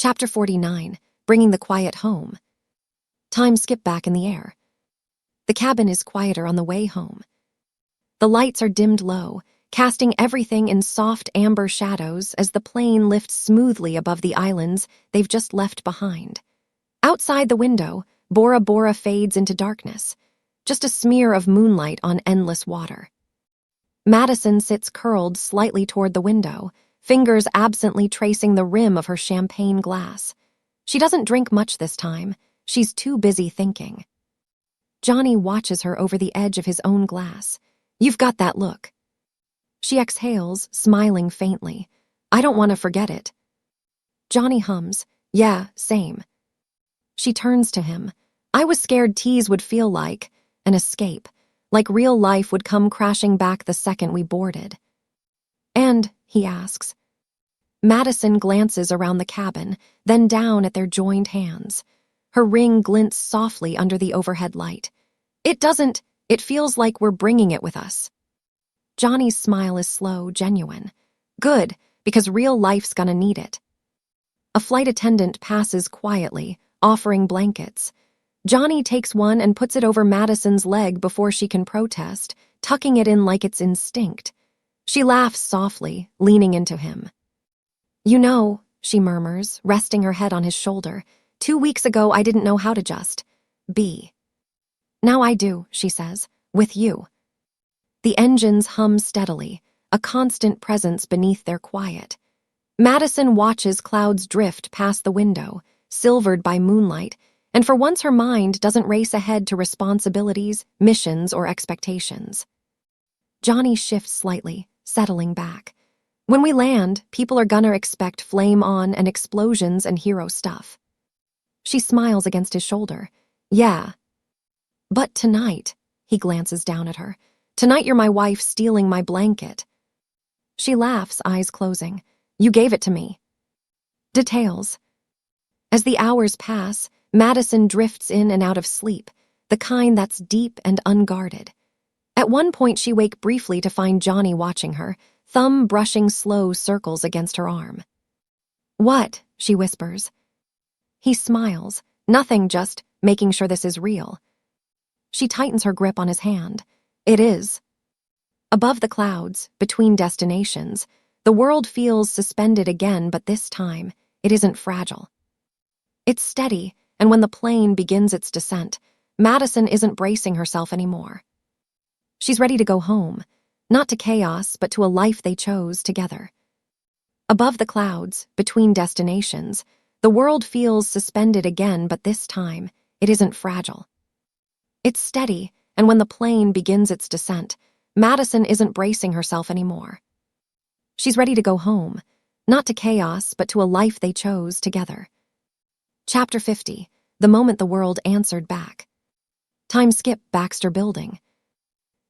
Chapter 49, Bringing the Quiet Home. Time skip back in the air. The cabin is quieter on the way home. The lights are dimmed low, casting everything in soft amber shadows as the plane lifts smoothly above the islands they've just left behind. Outside the window, Bora Bora fades into darkness, just a smear of moonlight on endless water. Madison sits curled slightly toward the window, fingers absently tracing the rim of her champagne glass. She doesn't drink much this time. She's too busy thinking. Johnny watches her over the edge of his own glass. "You've got that look." She exhales, smiling faintly. "I don't want to forget it." Johnny hums, "Yeah, same." She turns to him. "I was scared teas would feel like an escape, like real life would come crashing back the second we boarded." "And," he asks. Madison glances around the cabin, then down at their joined hands. Her ring glints softly under the overhead light. It feels like we're bringing it with us." Johnny's smile is slow, genuine. "Good, because real life's gonna need it." A flight attendant passes quietly, offering blankets. Johnny takes one and puts it over Madison's leg before she can protest, tucking it in like it's instinct. She laughs softly, leaning into him. "You know," she murmurs, resting her head on his shoulder, "2 weeks ago I didn't know how to just be. Now I do," she says, "with you." The engines hum steadily, a constant presence beneath their quiet. Madison watches clouds drift past the window, silvered by moonlight, and for once her mind doesn't race ahead to responsibilities, missions, or expectations. Johnny shifts slightly, settling back. "When we land, people are gonna expect flame on and explosions and hero stuff." She smiles against his shoulder. "Yeah. But tonight," he glances down at her, "tonight you're my wife stealing my blanket." She laughs, eyes closing. "You gave it to me." Details. As the hours pass, Madison drifts in and out of sleep, the kind that's deep and unguarded. At one point she wakes briefly to find Johnny watching her, thumb brushing slow circles against her arm. "What?" she whispers. He smiles. "Nothing, just making sure this is real." She tightens her grip on his hand. "It is." Above the clouds, between destinations, the world feels suspended again, but this time, it isn't fragile. It's steady, and when the plane begins its descent, Madison isn't bracing herself anymore. She's ready to go home, not to chaos, but to a life they chose together. Above the clouds, between destinations, the world feels suspended again, but this time, it isn't fragile. It's steady, and when the plane begins its descent, Madison isn't bracing herself anymore. She's ready to go home, not to chaos, but to a life they chose together. Chapter 50, The Moment the World Answered Back. Time skip Baxter Building.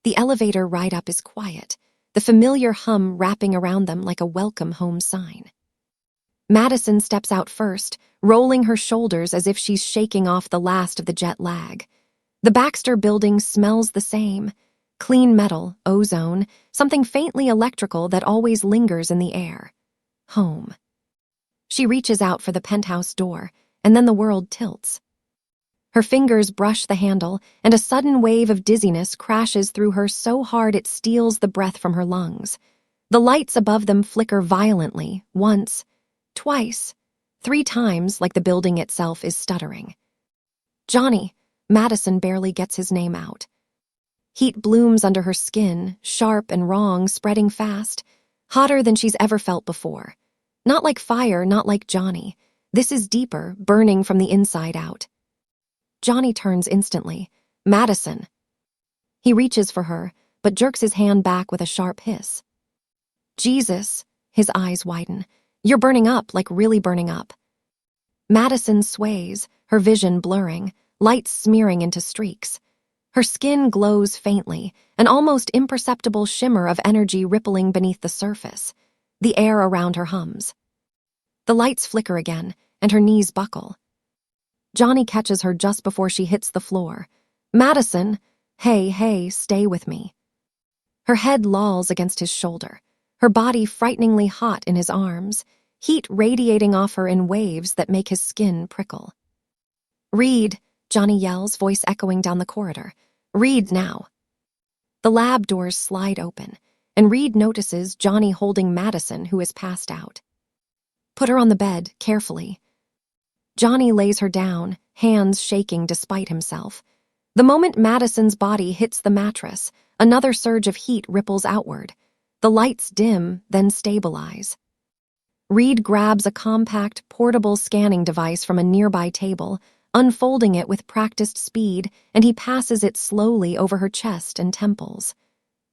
The elevator ride up is quiet, the familiar hum wrapping around them like a welcome home sign. Madison steps out first, rolling her shoulders as if she's shaking off the last of the jet lag. The Baxter Building smells the same. Clean metal, ozone, something faintly electrical that always lingers in the air. Home. She reaches out for the penthouse door, and then the world tilts. Her fingers brush the handle, and a sudden wave of dizziness crashes through her so hard it steals the breath from her lungs. The lights above them flicker violently, once, twice, 3 times, like the building itself is stuttering. "Johnny," Madison barely gets his name out. Heat blooms under her skin, sharp and wrong, spreading fast, hotter than she's ever felt before. Not like fire, not like Johnny. This is deeper, burning from the inside out. Johnny turns instantly. "Madison." He reaches for her, but jerks his hand back with a sharp hiss. "Jesus," his eyes widen. "You're burning up, like really burning up." Madison sways, her vision blurring, lights smearing into streaks. Her skin glows faintly, an almost imperceptible shimmer of energy rippling beneath the surface. The air around her hums. The lights flicker again, and her knees buckle. Johnny catches her just before she hits the floor. "Madison, hey, stay with me." Her head lolls against his shoulder, her body frighteningly hot in his arms. heat radiating off her in waves that make his skin prickle. "Read," Johnny yells, voice echoing down the corridor. "Read now." The lab doors slide open, and Reed notices Johnny holding Madison, who is passed out. "Put her on the bed, carefully." Johnny lays her down, hands shaking despite himself. The moment Madison's body hits the mattress, another surge of heat ripples outward. The lights dim, then stabilize. Reed grabs a compact, portable scanning device from a nearby table, unfolding it with practiced speed, and he passes it slowly over her chest and temples.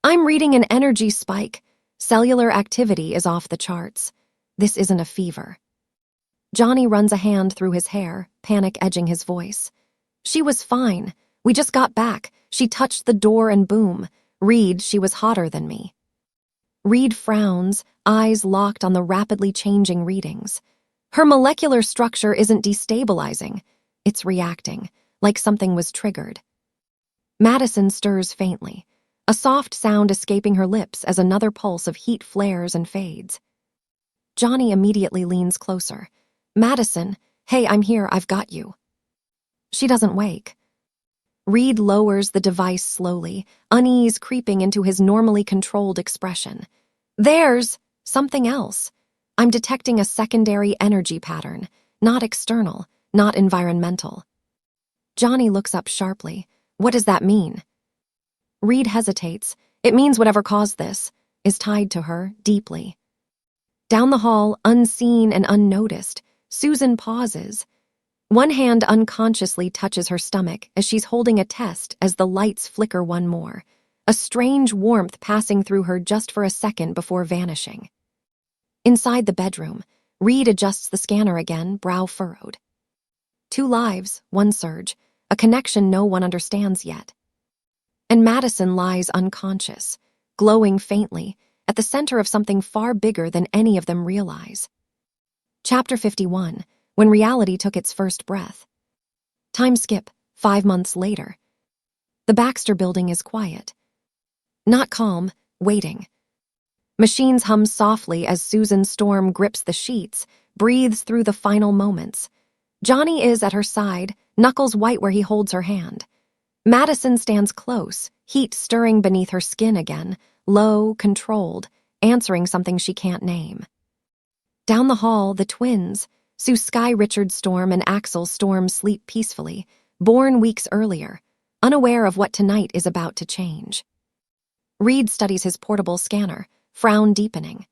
"I'm reading an energy spike. Cellular activity is off the charts. This isn't a fever." Johnny runs a hand through his hair, panic edging his voice. "She was fine. We just got back. She touched the door and boom. Reed, she was hotter than me." Reed frowns, eyes locked on the rapidly changing readings. Her molecular structure isn't destabilizing. It's reacting, like something was triggered. Madison stirs faintly, a soft sound escaping her lips as another pulse of heat flares and fades. Johnny immediately leans closer. "Madison, hey, I'm here, I've got you." She doesn't wake. Reed lowers the device slowly, unease creeping into his normally controlled expression. "There's something else. I'm detecting a secondary energy pattern, not external, not environmental." Johnny looks up sharply. "What does that mean?" Reed hesitates. "It means whatever caused this is tied to her deeply." Down the hall, unseen and unnoticed, Susan pauses. One hand unconsciously touches her stomach as she's holding a test as the lights flicker one more, a strange warmth passing through her just for a second before vanishing. Inside the bedroom, Reed adjusts the scanner again, brow furrowed. 2 lives, 1 surge, a connection no one understands yet. And Madison lies unconscious, glowing faintly, at the center of something far bigger than any of them realize. Chapter 51, when reality took its first breath. Time skip, 5 months later. The Baxter Building is quiet. Not calm, waiting. Machines hum softly as Susan Storm grips the sheets, breathes through the final moments. Johnny is at her side, knuckles white where he holds her hand. Madison stands close, heat stirring beneath her skin again, low, controlled, answering something she can't name. Down the hall, the twins, Sue Sky Richard Storm and Axel Storm, sleep peacefully, born weeks earlier, unaware of what tonight is about to change. Reed studies his portable scanner, frown deepening.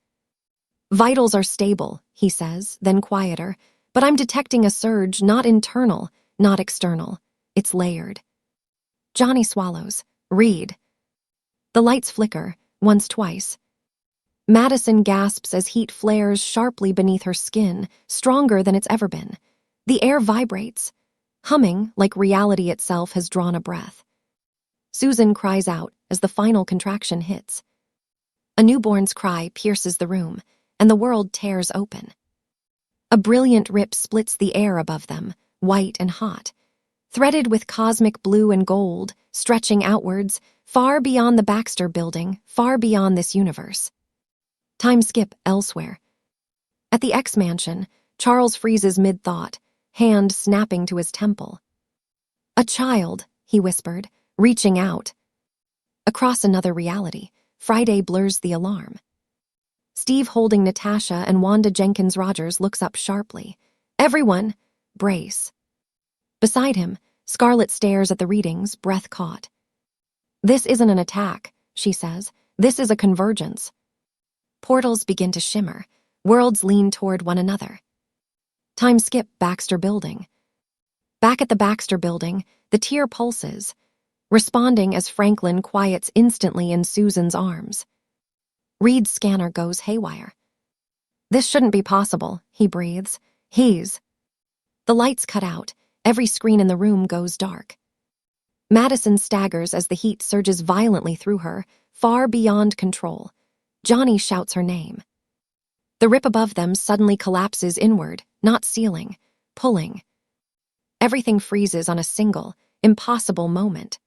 "Vitals are stable," he says, then quieter, "but I'm detecting a surge, not internal, not external. It's layered." Johnny swallows. "Reed." The lights flicker, once, twice. Madison gasps as heat flares sharply beneath her skin, stronger than it's ever been. The air vibrates, humming like reality itself has drawn a breath. Susan cries out as the final contraction hits. A newborn's cry pierces the room, and the world tears open. A brilliant rip splits the air above them, white and hot, threaded with cosmic blue and gold, stretching outwards, far beyond the Baxter Building, far beyond this universe. Time skip elsewhere. At the X mansion, Charles freezes mid-thought, hand snapping to his temple. "A child," he whispered, reaching out. Across another reality, Friday blurs the alarm. Steve, holding Natasha and Wanda Jenkins Rogers, looks up sharply. "Everyone, brace." Beside him, Scarlett stares at the readings, breath caught. "This isn't an attack," she says. "This is a convergence." Portals begin to shimmer. Worlds lean toward one another. Time skip Baxter Building. Back at the Baxter Building, the tear pulses, responding as Franklin quiets instantly in Susan's arms. Reed's scanner goes haywire. "This shouldn't be possible," he breathes. The lights cut out. Every screen in the room goes dark. Madison staggers as the heat surges violently through her, far beyond control. Johnny shouts her name. The rip above them suddenly collapses inward, not ceiling, pulling. Everything freezes on a single, impossible moment.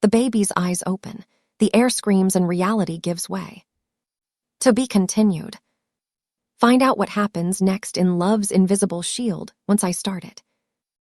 The baby's eyes open. The air screams and reality gives way. "To be continued." Find out what happens next in Love's Invisible Shield once I start it.